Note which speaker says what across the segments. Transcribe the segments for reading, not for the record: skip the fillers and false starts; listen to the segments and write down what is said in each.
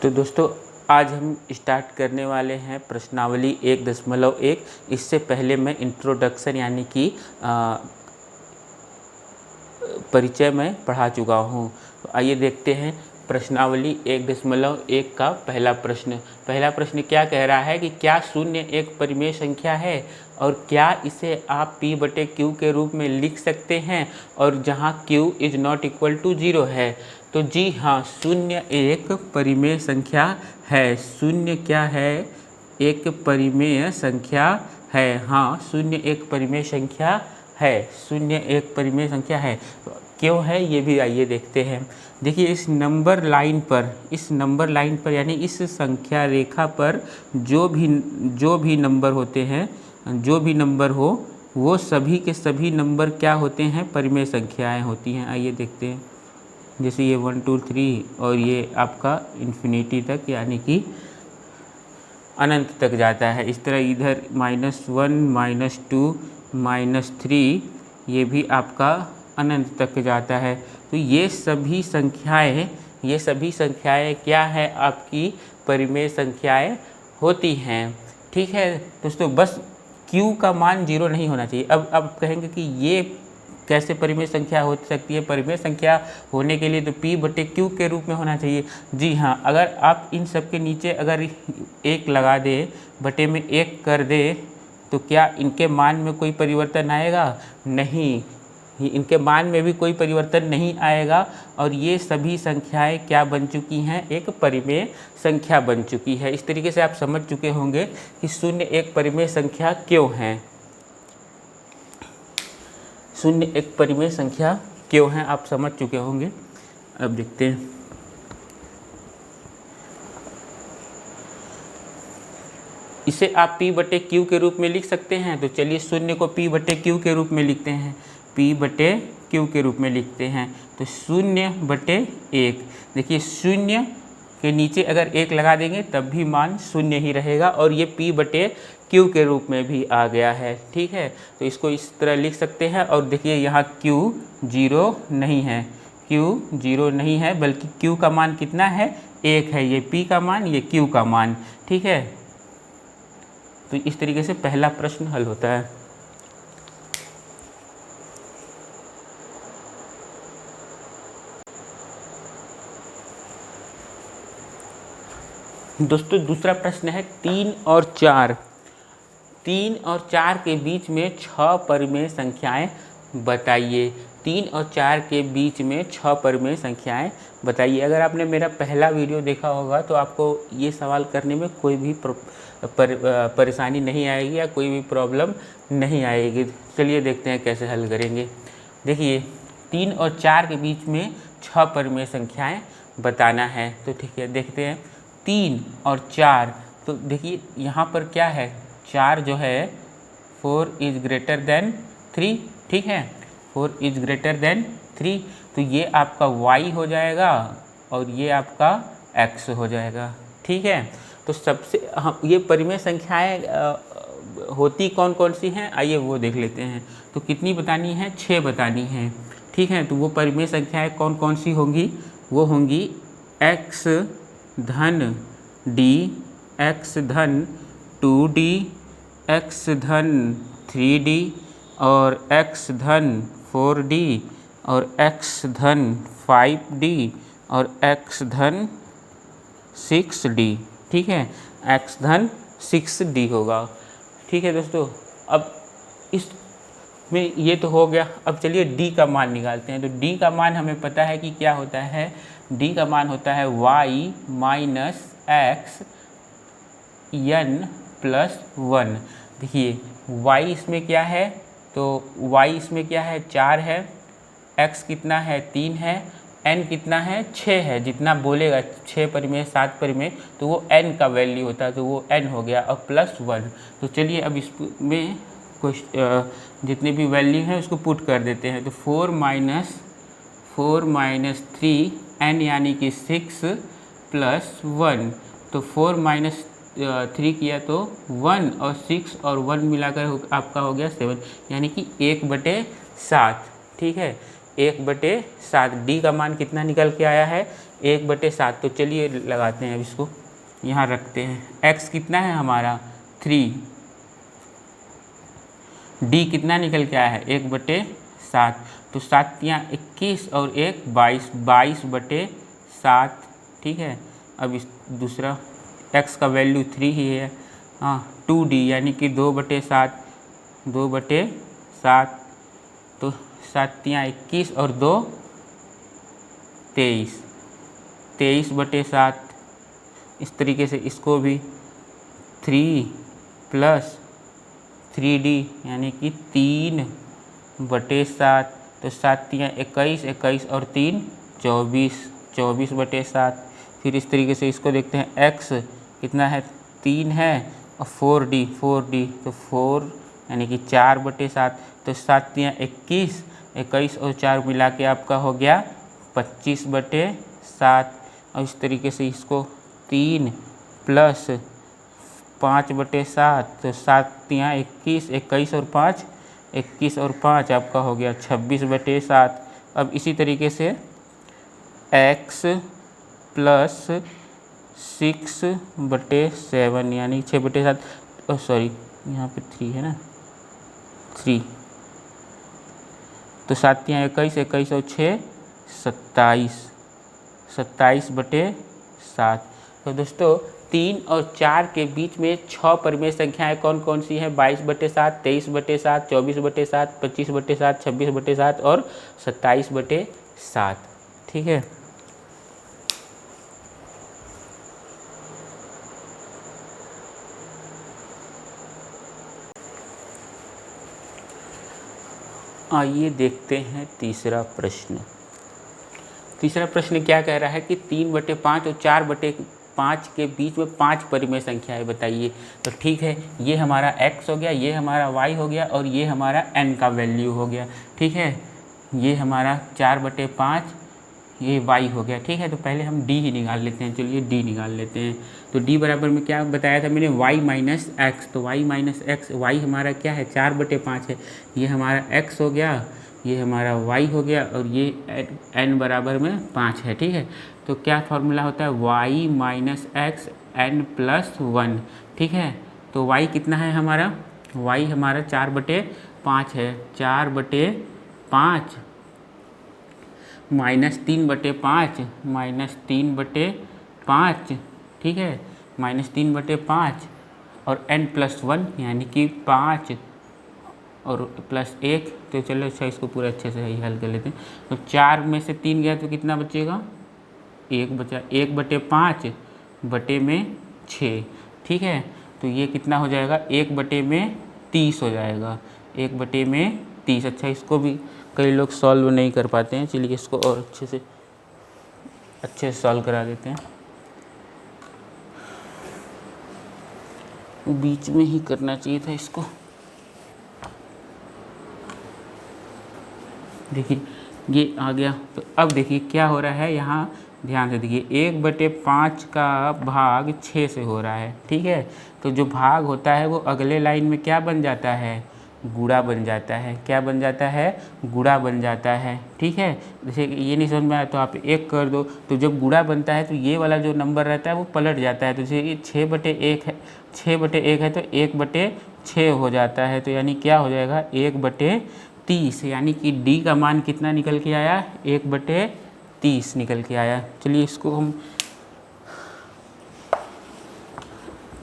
Speaker 1: तो दोस्तों आज हम स्टार्ट करने वाले हैं प्रश्नावली 1.1। इससे पहले मैं इंट्रोडक्शन यानी कि परिचय में पढ़ा चुका हूँ। तो आइए देखते हैं प्रश्नावली 1.1 का पहला प्रश्न क्या कह रहा है कि क्या शून्य एक परिमेय संख्या है और क्या इसे आप p/q के रूप में लिख सकते हैं और जहाँ q is not equal to 0 है। तो जी हाँ, शून्य एक परिमेय संख्या है। शून्य क्या है? एक परिमेय संख्या है। हाँ, शून्य एक परिमेय संख्या है। शून्य एक परिमेय संख्या है। क्यों है ये भी आइए देखते हैं। देखिए इस नंबर लाइन पर यानी इस संख्या रेखा पर जो भी नंबर होते हैं, जो भी नंबर हो वो सभी के सभी नंबर क्या होते हैं? परिमेय संख्याएं होती हैं। आइए देखते हैं। जैसे ये 1 2 3 और ये आपका इन्फिनिटी तक यानी कि अनंत तक जाता है। इस तरह इधर -1 -2 -3 ये भी आपका अनंत तक जाता है। तो ये सभी संख्याएं क्या है? आपकी परिमेय संख्याएं होती हैं। ठीक है दोस्तों, बस q का मान 0 नहीं होना चाहिए। अब कहेंगे कि ये कैसे परिमेय संख्या हो सकती है? परिमेय संख्या होने के लिए तो p/q के रूप में होना चाहिए। जी हाँ, अगर आप इन सब के नीचे अगर 1 लगा दे, बटे में 1 कर दे, तो क्या इनके मान में कोई परिवर्तन आएगा? नहीं, इनके मान में भी कोई परिवर्तन नहीं आएगा। और ये सभी संख्याएं क्या बन चुकी हैं? एक परिमेय संख्या बन चुकी है। इस तरीके से आप समझ चुके होंगे कि शून्य एक परिमेय संख्या क्यों है। शून्य एक परिमेय संख्या क्यों है आप समझ चुके होंगे। अब देखते हैं। इसे आप p/q के रूप में लिख सकते हैं। तो चलिए शून्य को p/q के रूप में लिखते हैं। p/q के रूप में लिखते हैं। तो 0/1। देखिए शून्य के नीचे अगर 1 लगा देंगे तब भी मान 0 ही रहेगा और ये p/q के रूप में भी आ गया है। ठीक है, तो इसको इस तरह लिख सकते हैं। और देखिए यहाँ q 0 नहीं है, q 0 नहीं है, बल्कि q का मान कितना है? 1 है। ये p का मान, ये q का मान। ठीक है, तो इस तरीके से पहला प्रश्न हल होता है। दोस्तों दूसरा प्रश्न है 3 और 4। 3 और 4 के बीच में 6 परिमेय संख्याएं बताइए। 3 और 4 के बीच में 6 परिमेय संख्याएं बताइए। अगर आपने मेरा पहला वीडियो देखा होगा तो आपको ये सवाल करने में कोई भी परेशानी नहीं आएगी या कोई भी प्रॉब्लम नहीं आएगी। चलिए देखते हैं कैसे हल करेंगे। देखिए 3 और 4 के बीच में 6 परिमेय संख्याएं बताना है। तो ठीक है, देखते हैं 3 और 4। तो देखिए यहाँ पर क्या है? 4 जो है 4 इज ग्रेटर देन 3। ठीक है, 4 इज ग्रेटर देन 3। तो ये आपका y हो जाएगा और ये आपका x हो जाएगा। ठीक है, तो सबसे हम ये परिमेय संख्याएं होती कौन कौन सी हैं आइए वो देख लेते हैं। तो कितनी बतानी है? 6 बतानी है। ठीक है, तो वो परिमेय संख्याएं कौन कौन सी होंगी? वो होंगी x धन d, x धन 2d, x धन 3d और x धन 4d और x धन 5d और x धन 6d। ठीक है, x धन 6d होगा। ठीक है दोस्तों, अब इस में ये तो हो गया। अब चलिए d का मान निकालते हैं। तो d का मान हमें पता है कि क्या होता है। d का मान होता है y minus x n plus 1। देखिए y इसमें क्या है? तो y इसमें क्या है? 4 है, x कितना है? 3 है, n कितना है? 6 है। जितना बोलेगा 6 परिमेय 7 परिमेय तो वो n का वैल्यू होता है, तो वो n हो गया और प्लस 1। तो चलिए अब इसमें कुछ जितनी भी वैल्यू है उसको पुट कर देते हैं। तो 4 माइनस 3 n यानी कि 6 प्लस 1। तो 4 माइनस 3 किया तो 1 और 6 और 1 मिलाकर आपका हो गया 7, यानी कि 1/7। ठीक है, 1/7। डी का मान कितना निकल के आया है? 1/7। तो चलिए लगाते हैं, अब इसको यहाँ रखते हैं। एक्स कितना है हमारा? 3। डी कितना निकल के आया है? 1/7। तो 7 या 21 और 1 22, 22/7। ठीक है। अब इस दूसरा एक्स का वैल्यू 3 ही है। हाँ, 2D यानी कि 2/7, 2/7। तो 7 या 21 और 2 23, 23/7। इस तरीके से इसको भी 3 + 3D यानी कि 3/7। तो 7 या 21, 21 और 3 24, 24/7। फिर इस तरीके से इसको देखते हैं, एक्स कितना है? 3 है और 4D, 4D तो 4 यानी कि 4/7। तो 7 या 21, 21 और 4 मिला के आपका हो गया 25/7। और इस तरीके से इसको 3 + 5/7। तो 7 या 21, 21 और 5, 21 और 5 आपका हो गया 26/7। अब इसी तरीके से x + 6/7 यानी 6/7। सॉरी, यहाँ पे 3 है ना, 3। तो 7 या 21, 21 और 6 27, 27/7। तो दोस्तों 3 और 4 के बीच में 6 परिमेय संख्याएं कौन कौन सी हैं? 22/7, 23/7, 24/7, 25/7, 26/7 और 27/7। ठीक है। आइए देखते हैं तीसरा प्रश्न। तीसरा प्रश्न क्या कह रहा है कि 3/5 और 4/5 के बीच में 5 परिमेय संख्याएं बताइए। तो ठीक है, ये हमारा x हो गया, ये हमारा y हो गया और ये हमारा n का वैल्यू हो गया। ठीक है, ये हमारा 4/5, ये y हो गया। ठीक है, तो पहले हम d ही निकाल लेते हैं। चलिए d निकाल लेते हैं। तो d बराबर में क्या बताया था मैंने? y - x। तो y - x, y हमारा क्या है? 4/5 है। ये हमारा x हो गया, ये हमारा y हो गया और ये n बराबर में 5 है। ठीक है, तो क्या फॉर्मूला होता है? y - x n + 1। ठीक है, तो y कितना है हमारा? y हमारा 4/5 है। 4/5 -3/5, -3/5। ठीक है, -3/5 और n + 1 यानी कि 5 और +1। तो चलो अच्छा, इसको पूरा अच्छे से हल कर लेते हैं। तो 4 में से 3 गया तो कितना बचेगा? 1 बचा। 1/5/6। ठीक है, तो ये कितना हो जाएगा? 1/30 हो जाएगा। 1/30। अच्छा, इसको भी कई लोग सॉल्व नहीं कर पाते हैं। चलिए इसको और अच्छे से सॉल्व करा देते हैं। बीच में ही करना चाहिए था इसको। देखिए ये आ गया। तो अब देखिए क्या हो रहा है यहाँ, ध्यान से देखिए। 1/5 का भाग 6 से हो रहा है। ठीक है, तो जो भाग होता है वो अगले लाइन में क्या बन जाता है? गुणा बन जाता है। क्या बन जाता है? गुणा बन जाता है। ठीक है, जैसे ये नहीं समझ में आया तो आप 1 कर दो। तो जब गुणा बनता है तो ये वाला जो नंबर रहता है वो पलट जाता है। तो जैसे ये 6/1 है, 6/1 है तो 1/6 हो जाता है। तो यानी क्या हो जाएगा? 1/30। यानी कि डी का मान कितना निकल के आया? 1/30 निकल के आया। चलिए इसको हम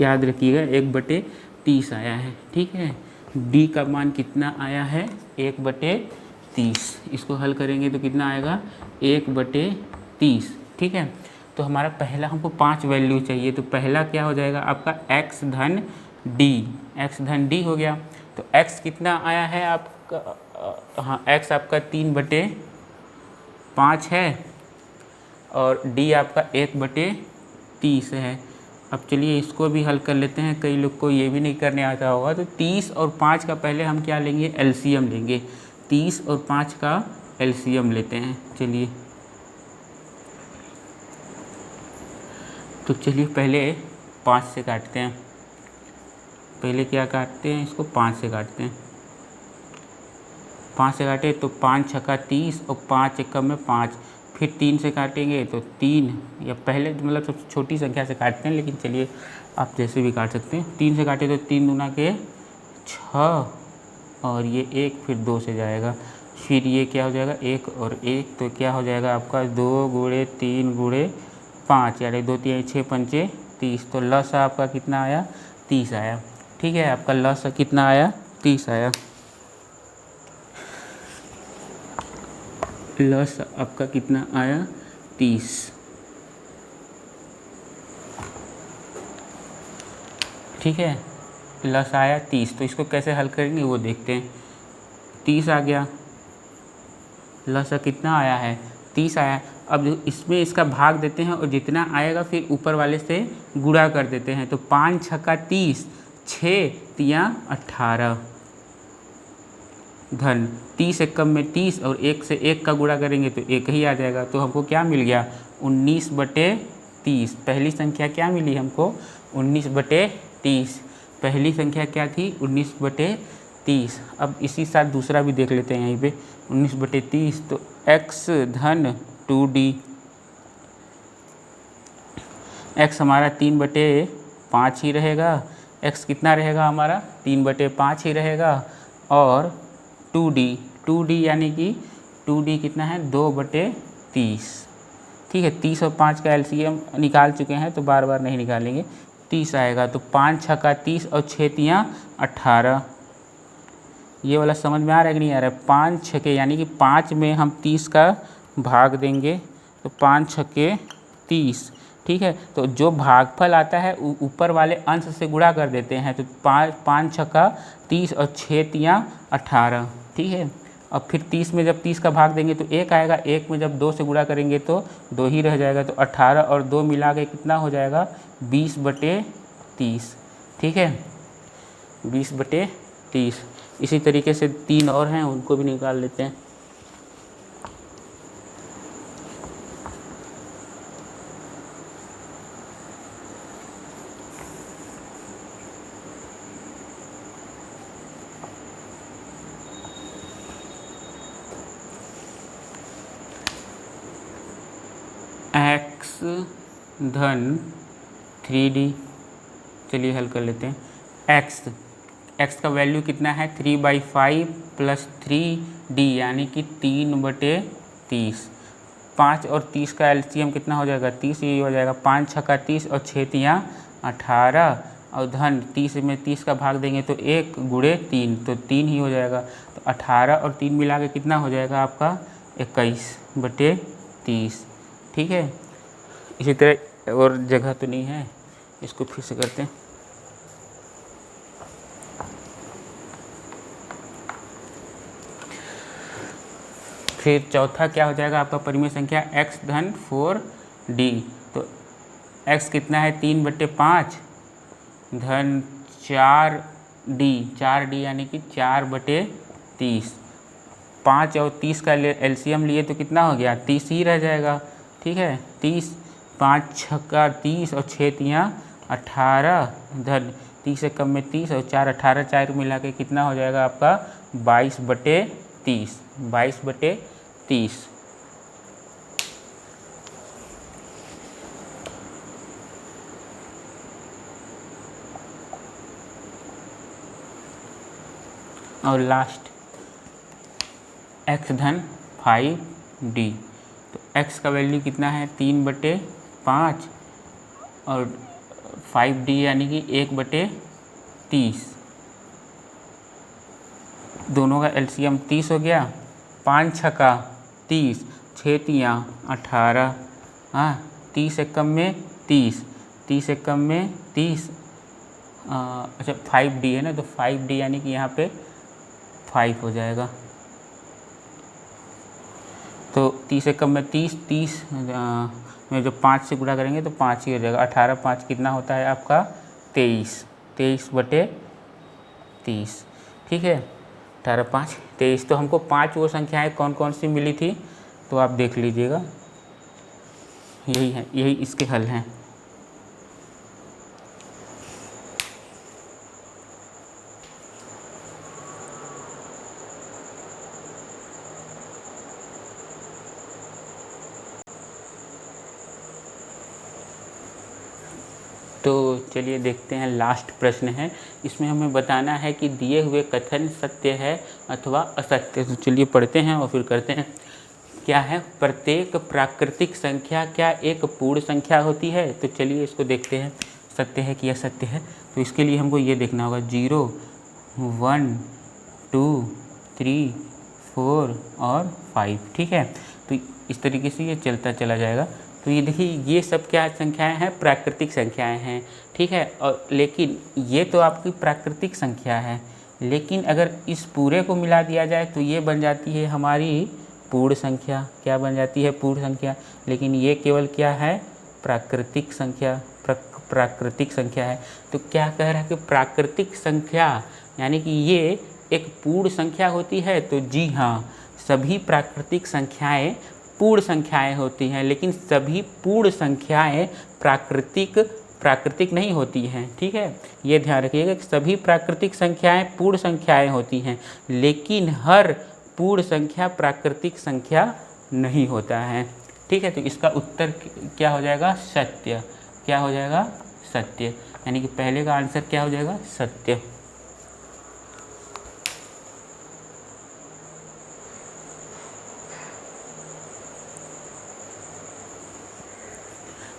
Speaker 1: याद रखिएगा, 1/30 आया है। ठीक है, डी का मान कितना आया है? 1/30। इसको हल करेंगे तो कितना आएगा? 1/30। ठीक है, तो हमारा पहला हमको 5 वैल्यू चाहिए। तो पहला क्या हो जाएगा आपका? x धन d। x धन d हो गया। तो x कितना आया है आपका? हाँ, x आपका 3/5 है और d आपका 1/30 है। अब चलिए इसको भी हल कर लेते हैं। कई लोग को ये भी नहीं करने आता होगा। तो 30 और 5 का पहले हम क्या लेंगे? एलसीएम लेंगे। 30 और 5 का एलसीएम लेते हैं। चलिए, तो चलिए पहले 5 से काटते हैं। पहले क्या काटते हैं? इसको 5 से काटते हैं। 5 से काटे तो 5 छक्का 30 और 5 एकम में 5, फिर 3 से काटेंगे तो 3, या पहले मतलब सबसे छोटी संख्या से काटते हैं, लेकिन चलिए आप जैसे भी काट सकते हैं। 3 से काटे तो 3 दूना के 6 और ये 1 फिर 2 से जाएगा, फिर ये क्या हो जाएगा 1 और 1 तो क्या हो जाएगा आपका 2 गुणे 3 गुणे 5 यानी 2 3 6 पंचे 30। तो लस आपका कितना आया 30 आया। ठीक है, आपका लस कितना आया 30 आया। लस आपका कितना आया 30। ठीक है, लस आया 30। तो इसको कैसे हल करेंगे वो देखते हैं। 30 आ गया, लस कितना आया है 30 आया। अब इसमें इसका भाग देते हैं और जितना आएगा फिर ऊपर वाले से गुणा कर देते हैं। तो 5 छक्का 30, 6 तिया 18 धन 30 एकम में 30 और 1 से 1 का गुणा करेंगे तो 1 ही आ जाएगा। तो हमको क्या मिल गया 19/30। पहली संख्या क्या मिली हमको 19/30। पहली संख्या क्या थी 19/30। अब इसी साथ दूसरा भी देख लेते हैं यहीं पे 19/30। तो x धन 2d, x हमारा 3/5 ही रहेगा। x कितना रहेगा हमारा 3/5 ही रहेगा। और 2d यानी कि 2d कितना है 2/30। ठीक है, 30 और 5 का एलसीएम निकाल चुके हैं तो बार बार नहीं निकालेंगे। 30 आएगा। तो 5 छक्का 30 और 6 तिया 18। ये वाला समझ में आ रहा है कि नहीं आ रहा है। 5 छक्के यानी कि 5 में हम 30 का भाग देंगे तो 5 छक्के 30। ठीक है, तो जो भागफल आता है ऊपर वाले अंश से गुणा कर देते हैं। तो 5 छक्का 30 और 6 तिया 18। ठीक है, अब फिर 30 में जब 30 का भाग देंगे तो 1 आएगा। 1 में जब 2 से गुणा करेंगे तो 2 ही रह जाएगा। तो 18 और 2 मिला के कितना हो जाएगा 20/30। ठीक है, 20/30। इसी तरीके से 3 और हैं, उनको भी निकाल लेते हैं। x धन 3d, चलिए हल कर लेते हैं। x का वैल्यू कितना है 3/5 + 3d यानी कि 3/30। 5 और 30 का एलसीएम कितना हो जाएगा 30 ही हो जाएगा। 5 छक्का 30 और 6 तिया 18 और धन 30 में 30 का भाग देंगे तो 1 गुणे 3 तो 3 ही हो जाएगा। तो 18 और 3 मिला के कितना हो जाएगा आपका 21/30। ठीक है, इसी तरह और जगह तो नहीं है, इसको फिर से करते हैं। फिर चौथा क्या हो जाएगा आपका परिमेय संख्या x धन 4d। तो x कितना है 3/5 धन 4d यानी कि 4/30। 5 और 30 का एलसीएम लिए तो कितना हो गया 30 ही रह जाएगा। ठीक है, 30, 5 छक्का 30 और 6 तिया 18 धन 30 से कम में 30 और 4 18 4 मिला के कितना हो जाएगा आपका 22/30। 22/30। और लास्ट x धन 5d। तो x का वैल्यू कितना है 3/5 और 5d यानी कि 1/30। दोनों का एलसीएम 30 हो गया। 5 छक्का 30, 6 तिया 18। हाँ, 30 एकम में 30, 30 एकम में 30। अच्छा 5d है ना, तो 5d यानी कि यहाँ पे 5 हो जाएगा। तो 30 एकम में 30, 30 में जो 5 से गुणा करेंगे तो 5 ही हो जाएगा। 18 5 कितना होता है आपका 23, 23/30। ठीक है, 18 5 23। तो हमको 5 वो संख्याएं कौन कौन सी मिली थी तो आप देख लीजिएगा, यही है, यही इसके हल हैं। तो चलिए देखते हैं, लास्ट प्रश्न है। इसमें हमें बताना है कि दिए हुए कथन सत्य है अथवा असत्य। तो चलिए पढ़ते हैं और फिर करते हैं। क्या है, प्रत्येक प्राकृतिक संख्या क्या एक पूर्ण संख्या होती है? तो चलिए इसको देखते हैं, सत्य है कि असत्य है। तो इसके लिए हमको ये देखना होगा 0, 1, 2, 3, 4 और 5। ठीक है, तो इस तरीके से ये चलता चला जाएगा। तो ये देखिए, ये सब क्या संख्याएं हैं? प्राकृतिक संख्याएं हैं। ठीक है, और लेकिन ये तो आपकी प्राकृतिक संख्या है, लेकिन अगर इस पूरे को मिला दिया जाए तो ये बन जाती है हमारी पूर्ण संख्या। क्या बन जाती है? पूर्ण संख्या। लेकिन ये केवल क्या है? प्राकृतिक संख्या। प्राकृतिक संख्या है। तो क्या कह रहा है कि प्राकृतिक संख्या यानी कि ये एक पूर्ण संख्या होती है? तो जी हाँ, सभी प्राकृतिक संख्याएं पूर्ण संख्याएं होती हैं, लेकिन सभी पूर्ण संख्याएं प्राकृतिक नहीं होती हैं। ठीक है, ये ध्यान रखिएगा कि सभी प्राकृतिक संख्याएं पूर्ण संख्याएं होती हैं, लेकिन हर पूर्ण संख्या प्राकृतिक संख्या नहीं होता है। ठीक है, तो इसका उत्तर क्या हो जाएगा? सत्य। क्या हो जाएगा? सत्य। यानी कि पहले का आंसर क्या हो जाएगा? सत्य।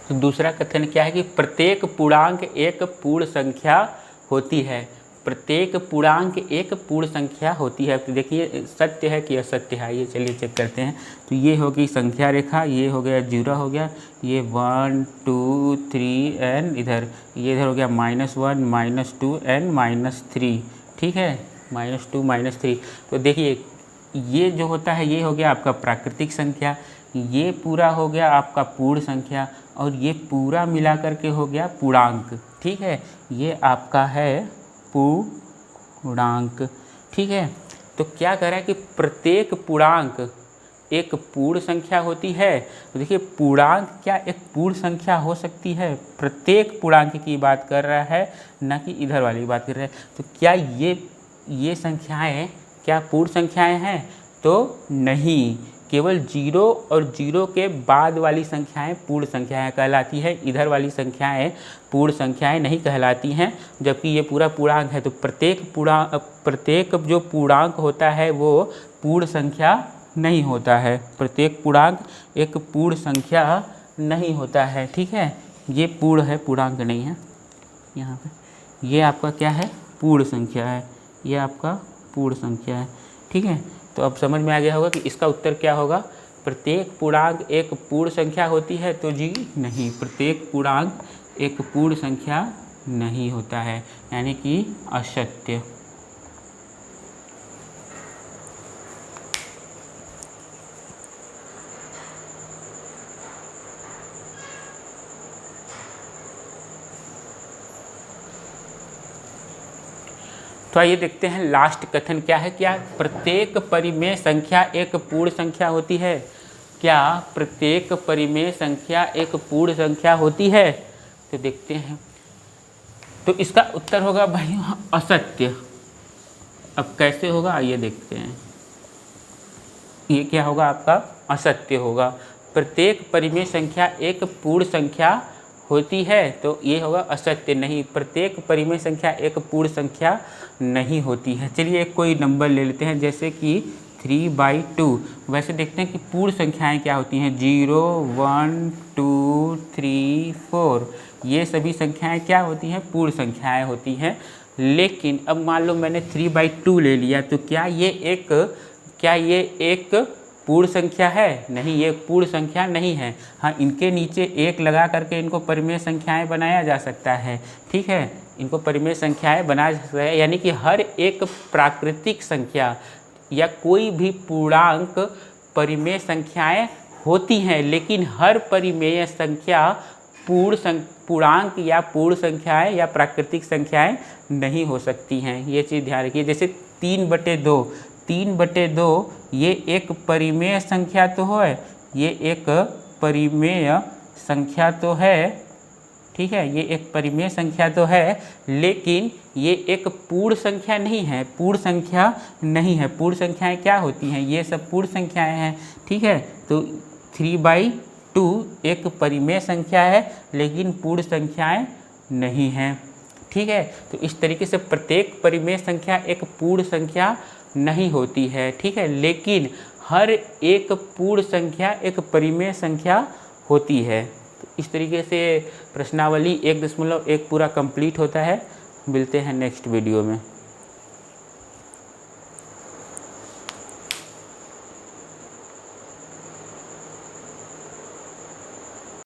Speaker 1: तो दूसरा कथन क्या है कि प्रत्येक पूर्णांक एक पूर्ण संख्या होती है। प्रत्येक पूर्णांक एक पूर्ण संख्या होती है। तो देखिए सत्य है कि असत्य है, ये चलिए चेक करते हैं। तो ये हो गई संख्या रेखा, ये हो गया 0 हो गया, ये 1, 2, 3 एंड इधर हो गया -1, -2 एंड -3। ठीक है, -2, -3। तो देखिए ये जो होता है ये हो गया आपका प्राकृतिक संख्या, ये पूरा हो गया आपका पूर्ण संख्या, और ये पूरा मिला करके हो गया पूर्णांक। ठीक है, ये आपका है पूर्णांक। ठीक है, तो क्या कह रहा है कि प्रत्येक पूर्णांक एक पूर्ण संख्या होती है। तो देखिए पूर्णांक क्या एक पूर्ण संख्या हो सकती है? प्रत्येक पूर्णांक की बात कर रहा है, न कि इधर वाली बात कर रहा है। तो क्या ये संख्याएं क्या पूर्ण संख्याएं हैं? तो नहीं, केवल 0 और 0 के बाद वाली संख्याएं पूर्ण संख्याएं कहलाती है, इधर वाली संख्याएं पूर्ण संख्याएं नहीं कहलाती हैं, जबकि ये पूरा पूर्णांक है। तो प्रत्येक जो पूर्णांक होता है वो पूर्ण संख्या नहीं होता है। प्रत्येक पूर्णांक एक पूर्ण संख्या नहीं होता है। ठीक है, ये पूर्ण है, पूर्णांक नहीं है। यहाँ पे ये आपका क्या है? पूर्ण संख्या है, ये आपका पूर्ण संख्या है। ठीक है, तो अब समझ में आ गया होगा कि इसका उत्तर क्या होगा? प्रत्येक पूर्णांक एक पूर्ण संख्या होती है? तो जी नहीं, प्रत्येक पूर्णांक एक पूर्ण संख्या नहीं होता है, यानी कि असत्य। तो आइए देखते हैं लास्ट कथन क्या है। क्या प्रत्येक परिमेय संख्या एक पूर्ण संख्या होती है? क्या प्रत्येक परिमेय संख्या एक पूर्ण संख्या होती है? तो देखते हैं, तो इसका उत्तर होगा भाई असत्य। अब कैसे होगा आइए देखते हैं। ये क्या होगा आपका? असत्य होगा। प्रत्येक परिमेय संख्या एक पूर्ण संख्या होती है, तो ये होगा असत्य। नहीं, प्रत्येक परिमेय संख्या एक पूर्ण संख्या नहीं होती है। चलिए एक कोई नंबर ले लेते हैं, जैसे कि 3/2। वैसे देखते हैं कि पूर्ण संख्याएं क्या होती हैं। 0, 1, 2, 3, 4, ये सभी संख्याएं क्या होती हैं? पूर्ण संख्याएं होती हैं। लेकिन अब मान लो मैंने 3/2 ले लिया, तो क्या ये एक पूर्ण संख्या है? नहीं, ये पूर्ण संख्या नहीं है। हाँ, इनके नीचे 1 लगा करके इनको परिमेय संख्याएं बनाया जा सकता है। ठीक है, इनको परिमेय संख्याएं बनाया जा सकता है, यानी कि हर एक प्राकृतिक संख्या या कोई भी पूर्णांक परिमेय संख्याएं होती हैं, लेकिन हर परिमेय संख्या पूर्णांक या पूर्ण संख्याएं या प्राकृतिक संख्याएं नहीं हो सकती हैं। ये चीज़ ध्यान रखिए। जैसे 3/2 ये एक परिमेय संख्या तो है, ये एक परिमेय संख्या तो है। ठीक है, ये एक परिमेय संख्या तो है, लेकिन ये एक पूर्ण संख्या नहीं है। पूर्ण संख्या नहीं है। पूर्ण संख्याएं क्या होती हैं? ये सब पूर्ण संख्याएं हैं। ठीक है, तो 3/2 एक परिमेय संख्या है, लेकिन पूर्ण संख्याएं नहीं है। ठीक है, तो इस तरीके से प्रत्येक परिमेय संख्या एक पूर्ण संख्या नहीं होती है। ठीक है, लेकिन हर एक पूर्ण संख्या एक परिमेय संख्या होती है। तो इस तरीके से प्रश्नावली 1.1 पूरा कंप्लीट होता है। मिलते हैं नेक्स्ट वीडियो में।